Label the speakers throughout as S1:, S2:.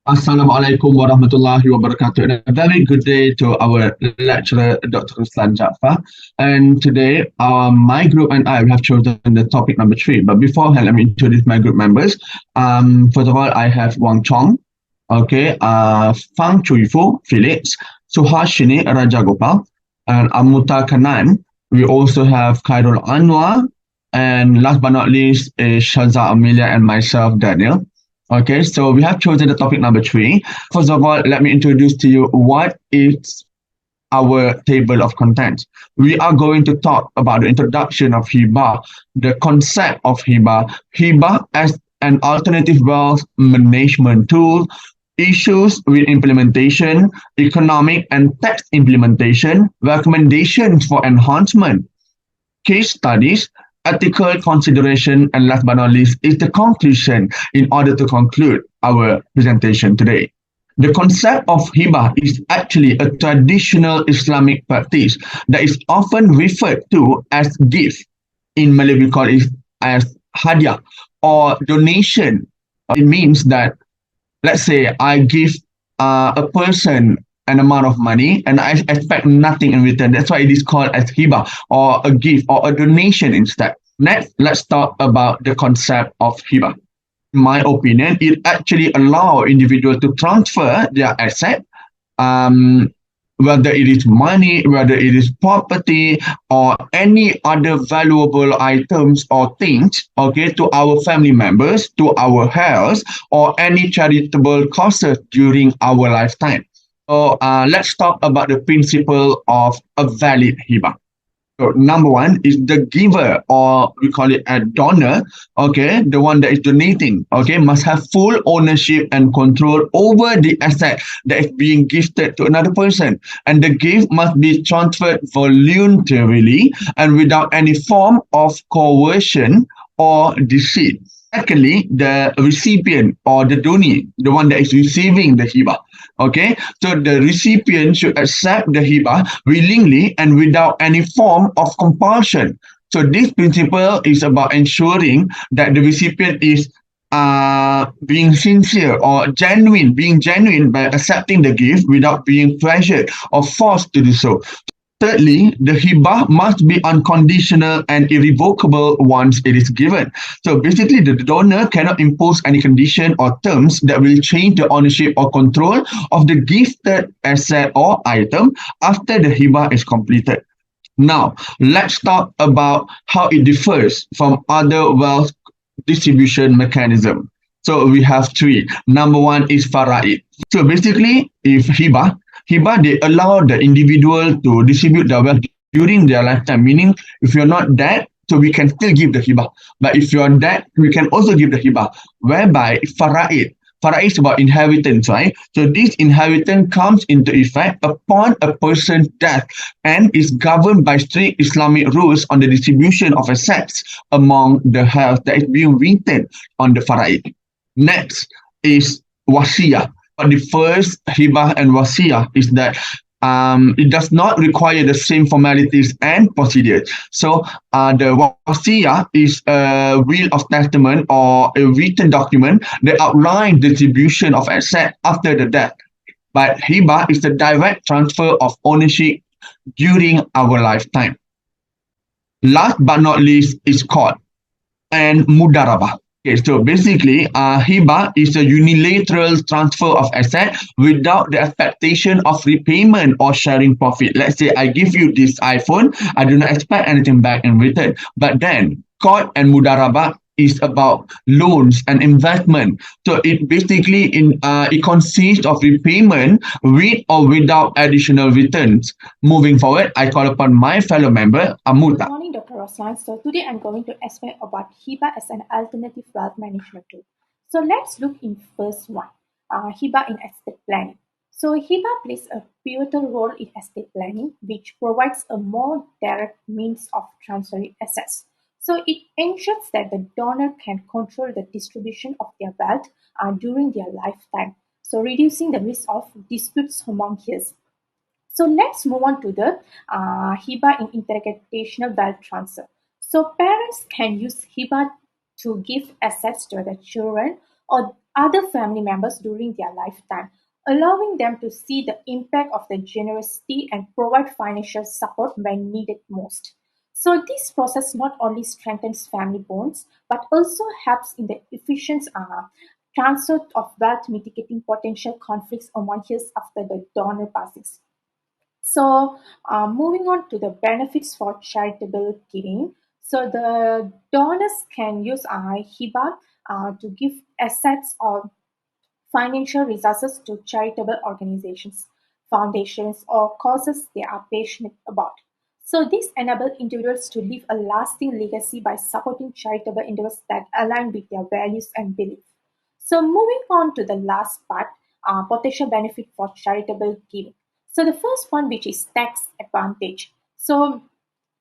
S1: Assalamualaikum warahmatullahi wabarakatuh. And a very good day to our lecturer, Dr. Ruslan Jaafar. And today, my group and I have chosen the topic number 3. But beforehand, let me introduce my group members. First of all, I have Wang Chong, okay, Fang Chuifu, Felix, Suhashini Rajagopal, and Amuta Kanan. We also have Khairul Anwar, and last but not least is Shaza Amelia and myself, Daniel. Okay, so we have chosen the topic number 3. First of all, let me introduce to you what is our table of contents. We are going to talk about the introduction of Hibah, the concept of Hibah as an alternative wealth management tool, issues with implementation, economic and tax implementation, recommendations for enhancement, case studies, ethical consideration, and last but not least is the conclusion in order to conclude our presentation today. The concept of hibah is actually a traditional Islamic practice that is often referred to as gift. In Malay, we call it as hadiah or donation. It means that, let's say, I give a person an amount of money and I expect nothing in return. That's why it is called as hibah or a gift or a donation instead. Next, let's talk about the concept of hibah. In my opinion, it actually allows individuals to transfer their asset, um, whether it is money, whether it is property, or any other valuable items or things, okay, to our family members, to our health, or any charitable causes during our lifetime. So let's talk about the principle of a valid hibah. So number one is the giver, or we call it a donor, okay, the one that is donating, okay, must have full ownership and control over the asset that is being gifted to another person. And the gift must be transferred voluntarily and without any form of coercion or deceit. Secondly, the recipient or the donee, the one that is receiving the hibah. Okay, so the recipient should accept the hibah willingly and without any form of compulsion. So this principle is about ensuring that the recipient is being sincere or genuine, being genuine by accepting the gift without being pressured or forced to do so. Thirdly, the hibah must be unconditional and irrevocable once it is given. So basically, the donor cannot impose any condition or terms that will change the ownership or control of the gifted asset or item after the hibah is completed. Now, let's talk about how it differs from other wealth distribution mechanism. So we have 3. Number 1 is faraid. So basically, if hibah, they allow the individual to distribute their wealth during their lifetime. Meaning, if you're not dead, so we can still give the hibah. But if you're dead, we can also give the hibah. Whereby faraid is about inheritance, right? So this inheritance comes into effect upon a person's death and is governed by strict Islamic rules on the distribution of assets among the health that is being written on the faraid. Next is wasiyah. But the first hibah and wasiyah is that it does not require the same formalities and procedures. So the wasiyah is a will of testament or a written document that outlines the distribution of asset after the death. But hibah is the direct transfer of ownership during our lifetime. Last but not least is court and mudarabah. Okay, so basically, hibah is a unilateral transfer of asset without the expectation of repayment or sharing profit. Let's say I give you this iPhone, I do not expect anything back in return. But then, qard and mudarabah is about loans and investment. So it basically it consists of repayment with or without additional returns. Moving forward, I call upon my fellow member, Amuta.
S2: Good morning, Dr. Roslan. So today I'm going to explain about HIBA as an alternative wealth management tool. So let's look in first one, HIBA in estate planning. So HIBA plays a pivotal role in estate planning, which provides a more direct means of transferring assets. So it ensures that the donor can control the distribution of their wealth during their lifetime, so reducing the risk of disputes among heirs. So let's move on to the HIBA in intergenerational wealth transfer. So parents can use HIBA to give assets to their children, or other family members during their lifetime, allowing them to see the impact of the generosity and provide financial support when needed most. So this process not only strengthens family bonds but also helps in the efficient transfer of wealth, mitigating potential conflicts among years after the donor passes. So, moving on to the benefits for charitable giving. So, the donors can use HIBA to give assets or financial resources to charitable organizations, foundations, or causes they are passionate about. So, this enables individuals to leave a lasting legacy by supporting charitable endeavors that align with their values and beliefs. So, moving on to the last part, potential benefit for charitable giving. So, the first one, which is tax advantage. So,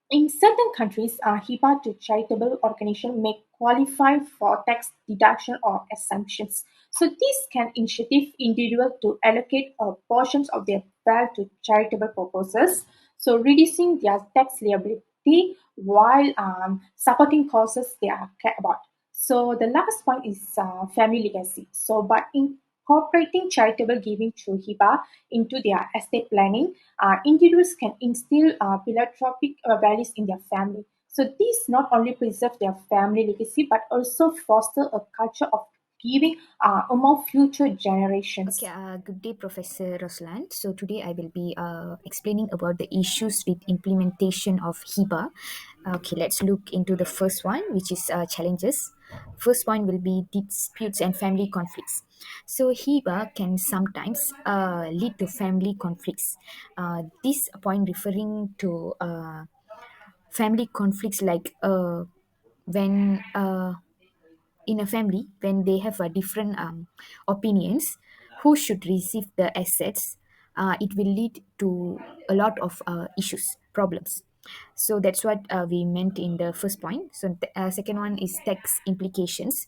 S2: in certain countries, HIPAA to charitable organizations may qualify for tax deduction or exemptions. So this can incentive individuals to allocate portions of their wealth to charitable purposes, so reducing their tax liability while supporting causes they are care about. So the last point is family legacy. So by incorporating charitable giving through HIPAA into their estate planning, individuals can instill philanthropic values in their family. So these not only preserve their family legacy but also foster a culture of giving among future
S3: Okay,
S2: generations.
S3: good day, Professor Roslan. So today I will be explaining about the issues with implementation of HIBA. Okay, let's look into the first one, which is challenges. First one will be disputes and family conflicts. So HIBA can sometimes lead to family conflicts. This point referring to family conflicts like when in a family when they have different opinions who should receive the assets. It will lead to a lot of issues problems. So that's what we meant in the first point. So the second one is tax implications.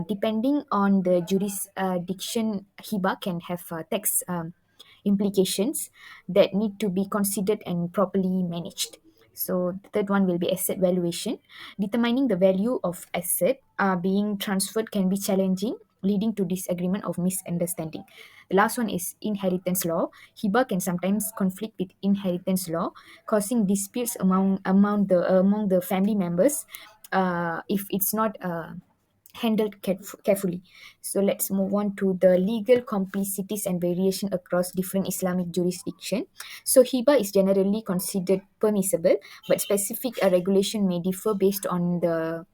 S3: Depending on the jurisdiction, hiba can have tax implications that need to be considered and properly managed. So the third one will be asset valuation. Determining the value of asset being transferred can be challenging, leading to disagreement of misunderstanding. The last one is inheritance law. Hiba can sometimes conflict with inheritance law, causing disputes among the family members if it's not handled carefully. So let's move on to the legal complicities and variation across different Islamic jurisdiction. So hiba is generally considered permissible, but specific regulation may differ based on the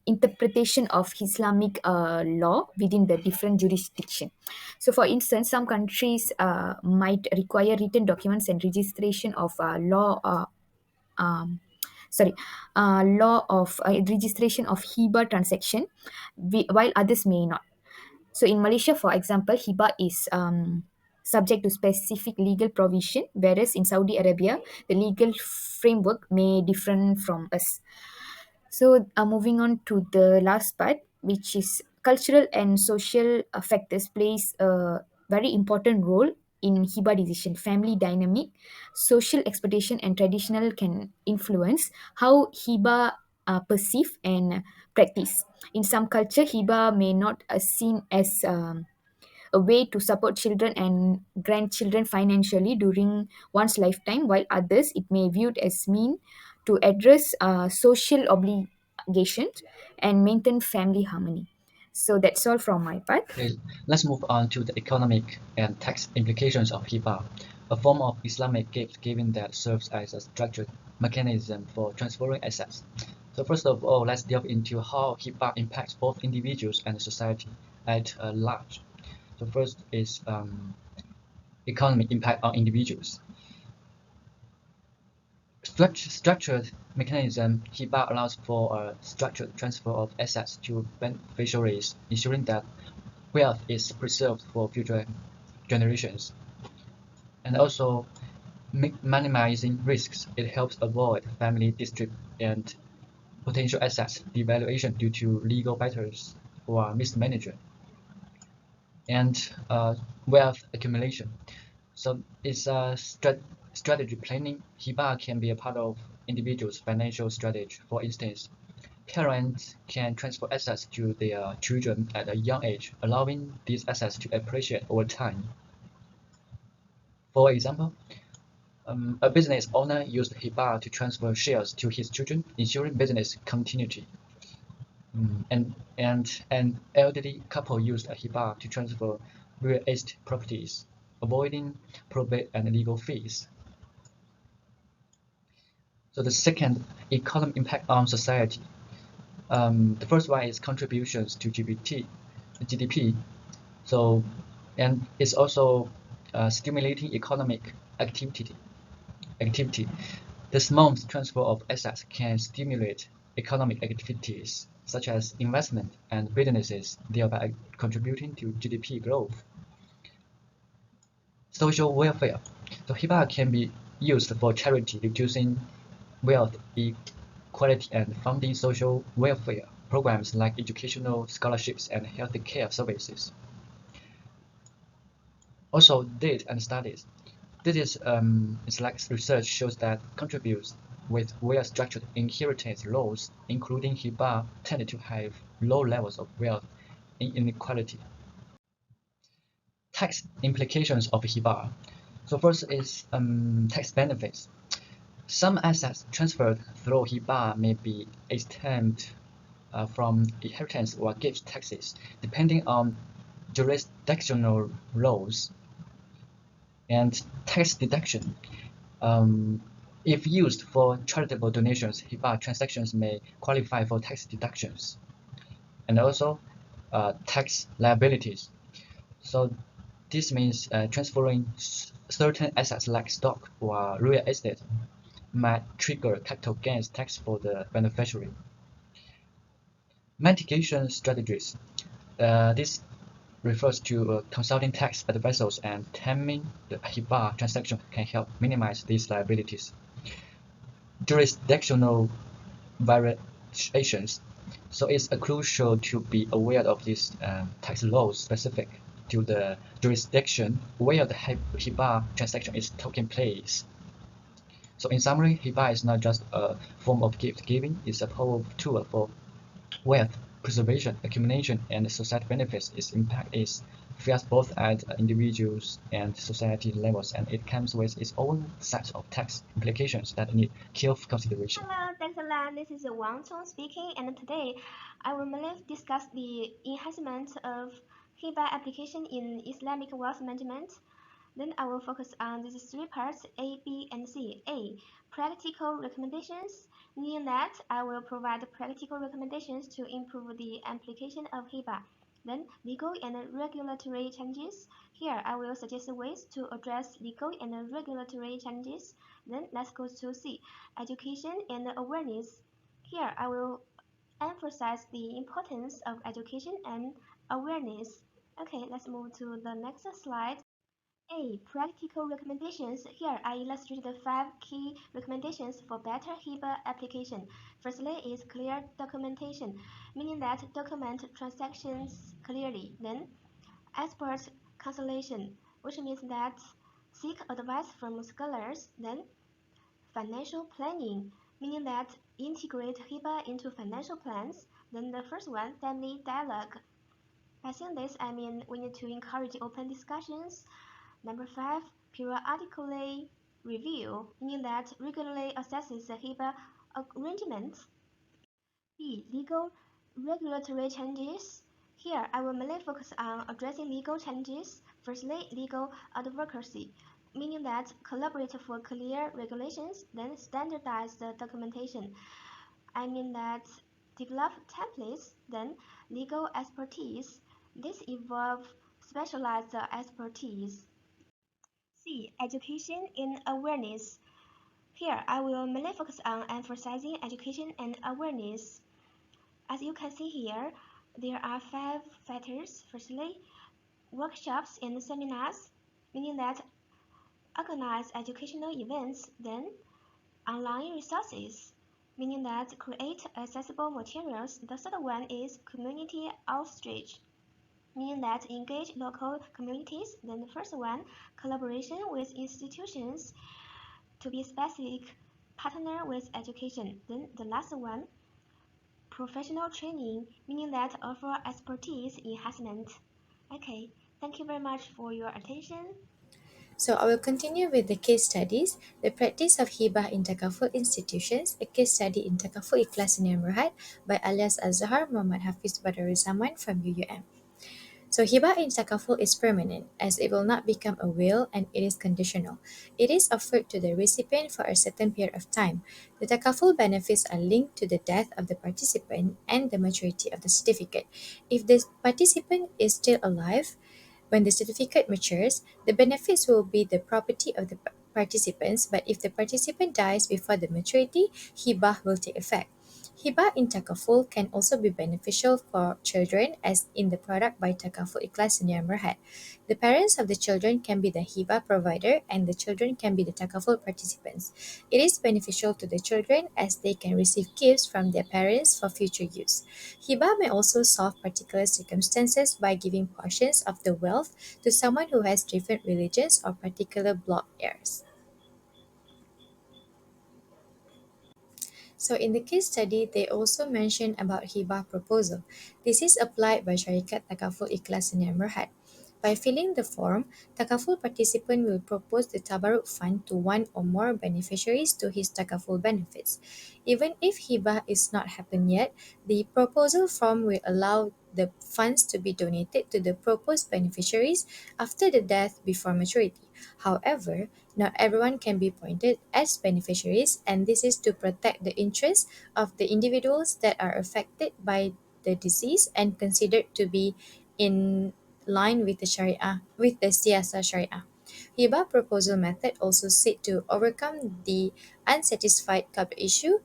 S3: interpretation of Islamic law within the different jurisdiction. So, for instance, some countries might require written documents and registration of um, sorry, law of registration of hiba transaction, while others may not. So, in Malaysia, for example, hiba is subject to specific legal provision, whereas in Saudi Arabia, the legal framework may different from us. So, moving on to the last part, which is cultural and social factors plays a very important role in hiba decision. Family dynamic, social expectation, and traditional can influence how hiba perceive and practice. In some culture, hiba may not seen as a way to support children and grandchildren financially during one's lifetime, while others it may viewed as mean to address social obligations and maintain family harmony. So that's all from my part.
S4: Okay, let's move on to the economic and tax implications of hibah, a form of Islamic gift giving that serves as a structured mechanism for transferring assets. So first of all, let's delve into how hibah impacts both individuals and society at large. So first is economic impact on individuals. Structured mechanism, hibah allows for a structured transfer of assets to beneficiaries, ensuring that wealth is preserved for future generations. And also minimizing risks. It helps avoid family dispute and potential assets devaluation due to legal battles or mismanagement. And wealth accumulation. So it's a strategy planning. Hibah can be a part of individuals' financial strategy. For instance, parents can transfer assets to their children at a young age, allowing these assets to appreciate over time. For example, a business owner used Hibah to transfer shares to his children, ensuring business continuity. And an elderly couple used a Hibah to transfer real estate properties, avoiding probate and legal fees. So the second, economic impact on society. The first one is contributions to GDP. So, and it's also stimulating economic activity. The small transfer of assets can stimulate economic activities such as investment and businesses, thereby contributing to GDP growth. Social welfare. So Hibah can be used for charity, reducing wealth inequality and funding social welfare programs like educational scholarships and health care services. Also, data and studies. This is like research shows that contributes with well-structured inheritance laws, including Hibah, tend to have low levels of wealth inequality. Tax implications of Hibah. So first is tax benefits. Some assets transferred through Hibah may be exempt from inheritance or gift taxes, depending on jurisdictional laws. And tax deduction. If used for charitable donations, Hibah transactions may qualify for tax deductions. And also tax liabilities. So this means transferring certain assets like stock or real estate might trigger capital gains tax for the beneficiary. Mitigation strategies. This refers to consulting tax advisors, and timing the Hibah transaction can help minimize these liabilities. Jurisdictional variations. So it's crucial to be aware of these tax laws specific to the jurisdiction where the Hibah transaction is taking place. So in summary, Hibah is not just a form of gift giving, it's a powerful tool for wealth preservation, accumulation, and society benefits. Its impact is felt both at individuals and society levels, and it comes with its own set of tax implications that need careful consideration.
S5: Hello, thanks a lot. This is Wang Cong speaking, and today I will mainly discuss the enhancement of Hibah application in Islamic wealth management. Then I will focus on these three parts, A, B, and C. A, practical recommendations, meaning that I will provide practical recommendations to improve the application of Hibah. Then legal and regulatory changes. Here I will suggest ways to address legal and regulatory changes. Then let's go to C, education and awareness. Here I will emphasize the importance of education and awareness. Okay, let's move to the next slide. A, practical recommendations. Here I illustrate the 5 key recommendations for better Hibah application. Firstly is clear documentation, meaning that document transactions clearly. Then expert consultation, which means that seek advice from scholars. Then financial planning, meaning that integrate Hibah into financial plans. Then the first one, family dialogue. By saying this, I mean we need to encourage open discussions. Number 5, periodically review, meaning that regularly assesses the Hibah arrangements. B, legal regulatory changes. Here, I will mainly focus on addressing legal changes. Firstly, legal advocacy, meaning that collaborate for clear regulations, then standardize the documentation. I mean that develop templates, then legal expertise. This involve specialized expertise. C, education and awareness. Here, I will mainly focus on emphasizing education and awareness. As you can see here, there are 5 factors. Firstly, workshops and seminars, meaning that organize educational events. Then, online resources, meaning that create accessible materials. The third one is community outreach, meaning that engage local communities. Then the first one, collaboration with institutions. To be specific, partner with education. Then the last one, professional training, meaning that offer expertise enhancement. Okay, thank you very much for your attention.
S3: So I will continue with the case studies. The practice of hibah in takaful institutions, a case study in Takaful Ikhlas Sdn Bhd by alias Azhar Muhammad Hafiz Badruzaman from UUM. So hibah in takaful is permanent as it will not become a will and it is conditional. It is offered to the recipient for a certain period of time. The takaful benefits are linked to the death of the participant and the maturity of the certificate. If the participant is still alive, when the certificate matures, the benefits will be the property of the participants, but if the participant dies before the maturity, hibah will take effect. Hibah in takaful can also be beneficial for children as in the product by Takaful Ikhlas Sdn Bhd. The parents of the children can be the hibah provider and the children can be the takaful participants. It is beneficial to the children as they can receive gifts from their parents for future use. Hibah may also solve particular circumstances by giving portions of the wealth to someone who has different religions or particular blood heirs. So in the case study, they also mention about hibah proposal. This is applied by Syarikat Takaful Ikhlas Sdn Bhd. By filling the form, takaful participant will propose the tabarruk fund to one or more beneficiaries to his takaful benefits. Even if hibah is not happened yet, the proposal form will allow the funds to be donated to the proposed beneficiaries after the death before maturity. However, not everyone can be appointed as beneficiaries, and this is to protect the interests of the individuals that are affected by the disease and considered to be in line with the Sharia, with the Siyasa Sharia. Hibah proposal method also seek to overcome the unsatisfied cover issue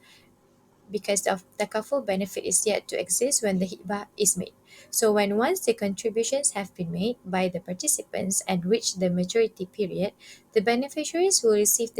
S3: because the takaful benefit is yet to exist when the hibah is made. So when once the contributions have been made by the participants and reach the maturity period, the beneficiaries will receive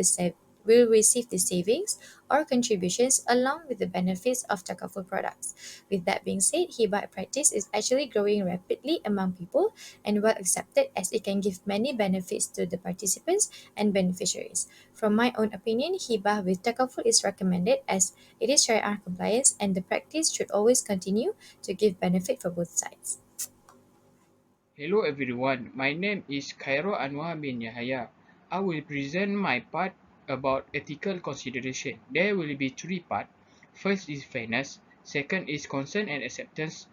S3: the savings or contributions along with the benefits of takaful products. With that being said, hibah practice is actually growing rapidly among people and well accepted as it can give many benefits to the participants and beneficiaries. From my own opinion, hibah with takaful is recommended as it is Sharia compliance and the practice should always continue to give benefit for both sides.
S6: Hello everyone, my name is Khairo Anwar bin Yahya. I will present my part about ethical consideration. There will be three parts. First is fairness, second is consent and acceptance,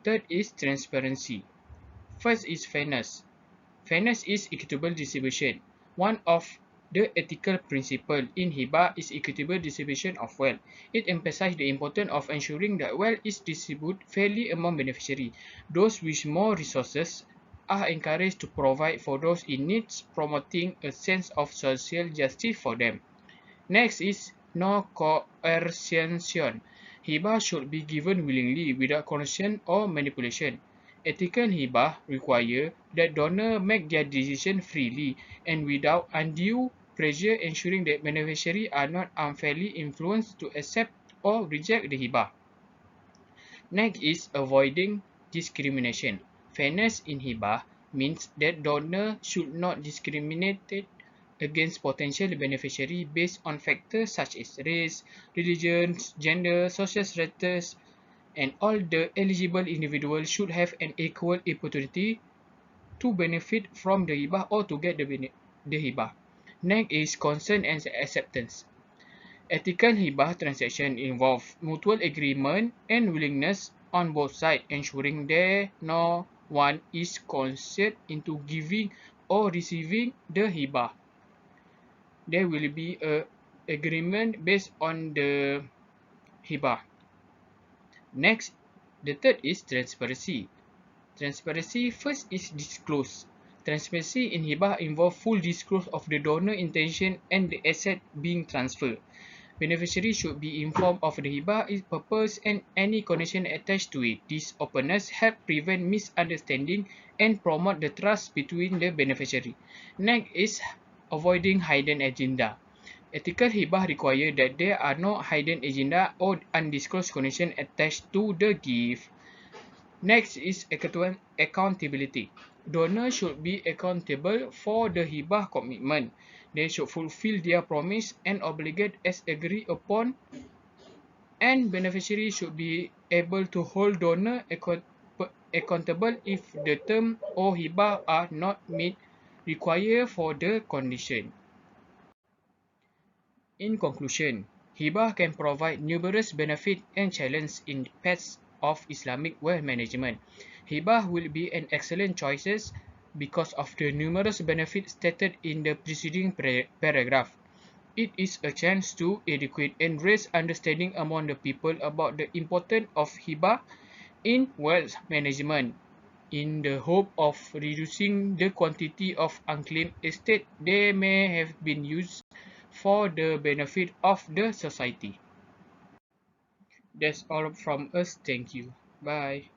S6: third is transparency. First is fairness. Fairness is equitable distribution. One of the ethical principles in hibah is equitable distribution of wealth. It emphasizes the importance of ensuring that wealth is distributed fairly among beneficiaries. Those with more resources are encouraged to provide for those in need, promoting a sense of social justice for them. Next is no coercion. Hibah should be given willingly without coercion or manipulation. Ethical hibah require that donors make their decision freely and without undue pressure, ensuring that beneficiaries are not unfairly influenced to accept or reject the hibah. Next is avoiding discrimination. Fairness in hibah means that donor should not discriminate against potential beneficiaries based on factors such as race, religion, gender, social status, and all the eligible individuals should have an equal opportunity to benefit from the hibah or to get the hibah. Next is consent and acceptance. Ethical hibah transactions involve mutual agreement and willingness on both sides, ensuring that no one is coerced into giving or receiving the hibah. There will be a agreement based on the hibah. Next, the third is transparency. Transparency first is disclose. Transparency in hibah involves full disclosure of the donor intention and the asset being transferred. Beneficiaries should be informed of the hibah, its purpose, and any condition attached to it. This openness helps prevent misunderstanding and promote the trust between the beneficiary. Next is avoiding hidden agenda. Ethical hibah requires that there are no hidden agenda or undisclosed condition attached to the gift. Next is accountability. Donors should be accountable for the hibah commitment. They should fulfill their promise and obligate as agreed upon and beneficiaries should be able to hold donor accountable if the term or hibah are not met required for the condition. In conclusion, hibah can provide numerous benefits and challenges in paths of Islamic wealth management. Hibah will be an excellent choice because of the numerous benefits stated in the preceding paragraph. It is a chance to educate and raise understanding among the people about the importance of hibah in wealth management, in the hope of reducing the quantity of unclaimed estate they may have been used for the benefit of the society. That's all from us. Thank you. Bye.